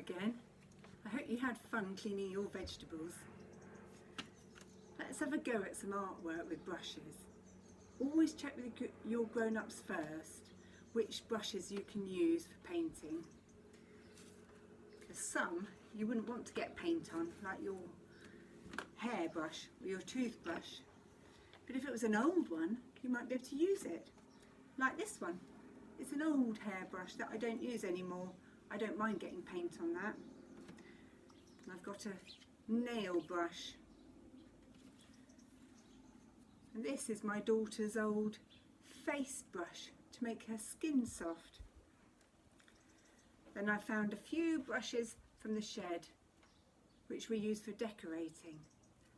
again. I hope you had fun cleaning your vegetables. Let's have a go at some artwork with brushes. Always check with your grown-ups first which brushes you can use for painting. Because some you wouldn't want to get paint on, like your hairbrush or your toothbrush. But if it was an old one, you might be able to use it. Like this one. It's an old hairbrush that I don't use anymore. I don't mind getting paint on that. And I've got a nail brush. And this is my daughter's old face brush to make her skin soft. Then I found a few brushes from the shed which we use for decorating.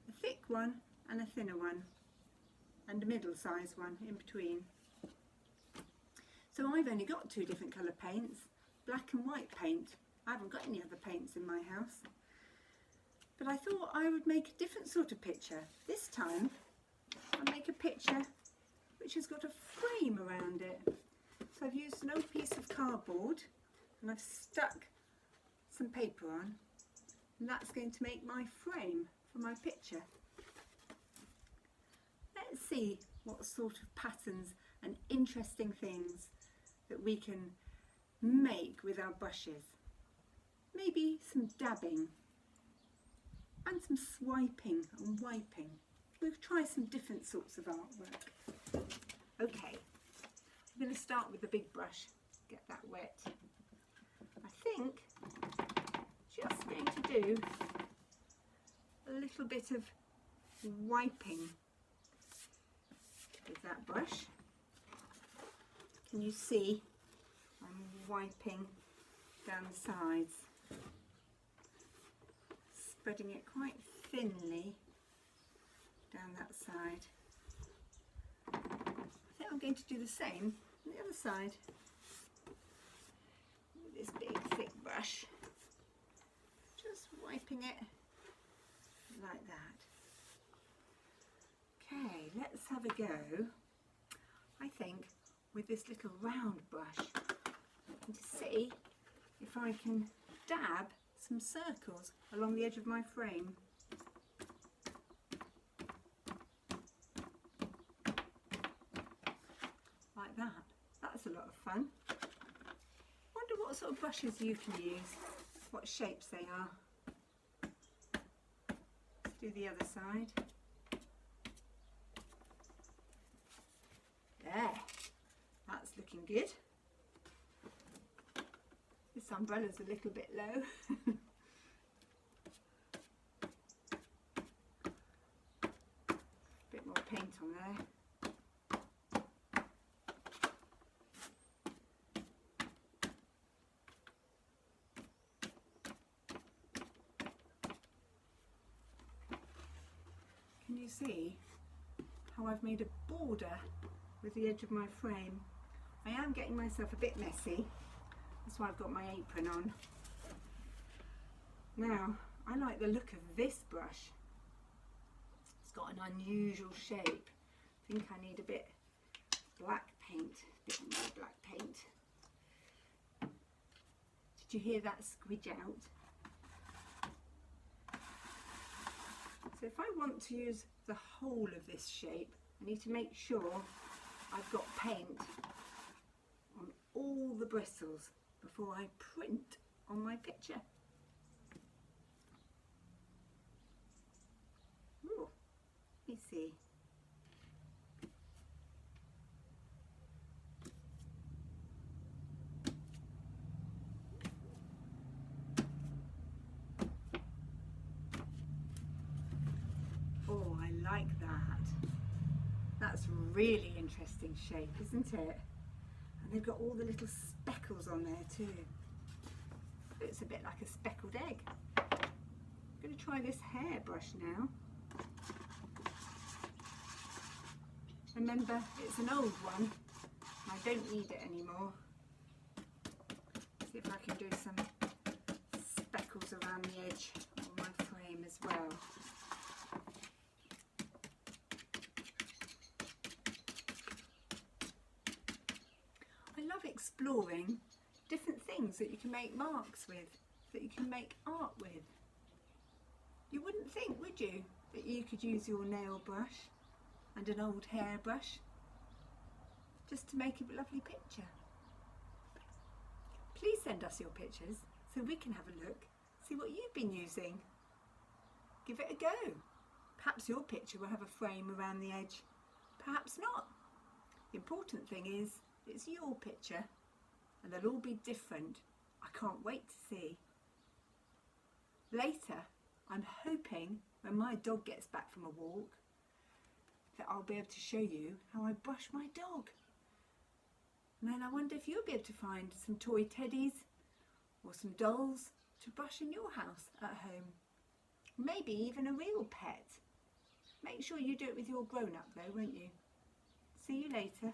A thick one and a thinner one and a middle-sized one in between. So I've only got two different colour paints, black and white paint. I haven't got any other paints in my house. But I thought I would make a different sort of picture. This time I'll make a picture which has got a frame around it. So I've used an old piece of cardboard and I've stuck some paper on, and that's going to make my frame for my picture. Let's see what sort of patterns and interesting things that we can make with our brushes. Maybe some dabbing and some swiping and wiping. We'll try some different sorts of artwork. Okay, I'm going to start with the big brush, get that wet. I think just going to do a little bit of wiping with that brush. Can you see I'm wiping down the sides, spreading it quite thinly down that side. I think I'm going to do the same on the other side with this big thick brush, just wiping it like that. Okay, let's have a go, I think, with this little round brush, and to see if I can dab some circles along the edge of my frame. Like that. That's a lot of fun. Wonder what sort of brushes you can use, what shapes they are. Let's do the other side. There, that's looking good. This umbrella's a little bit low. Bit more paint on there. Can you see how I've made a border with the edge of my frame? I am getting myself a bit messy, that's why I've got my apron on. Now, I like the look of this brush. It's got an unusual shape. I think I need a bit black paint, a bit more black paint. Did you hear that squidge out? So if I want to use the whole of this shape, I need to make sure I've got paint on all the bristles before I print on my picture. Ooh, let me see. Oh, I like that. That's really interesting shape, isn't it? And they've got all the little speckles on there too. It's a bit like a speckled egg. I'm going to try this hairbrush now. Remember, it's an old one. I don't need it anymore. See if I can do some speckles around the edge of my frame as well. I love exploring different things that you can make marks with. that you can make art with. You wouldn't think, would you, that you could use your nail brush and an old hairbrush just to make a lovely picture. Please send us your pictures so we can have a look, see what you've been using. Give it a go. Perhaps your picture will have a frame around the edge, perhaps not. The important thing is it's your picture and they'll all be different. I can't wait to see. Later, I'm hoping when my dog gets back from a walk that I'll be able to show you how I brush my dog. And then I wonder if you'll be able to find some toy teddies or some dolls to brush in your house at home. Maybe even a real pet. Make sure you do it with your grown-up though, won't you? See you later.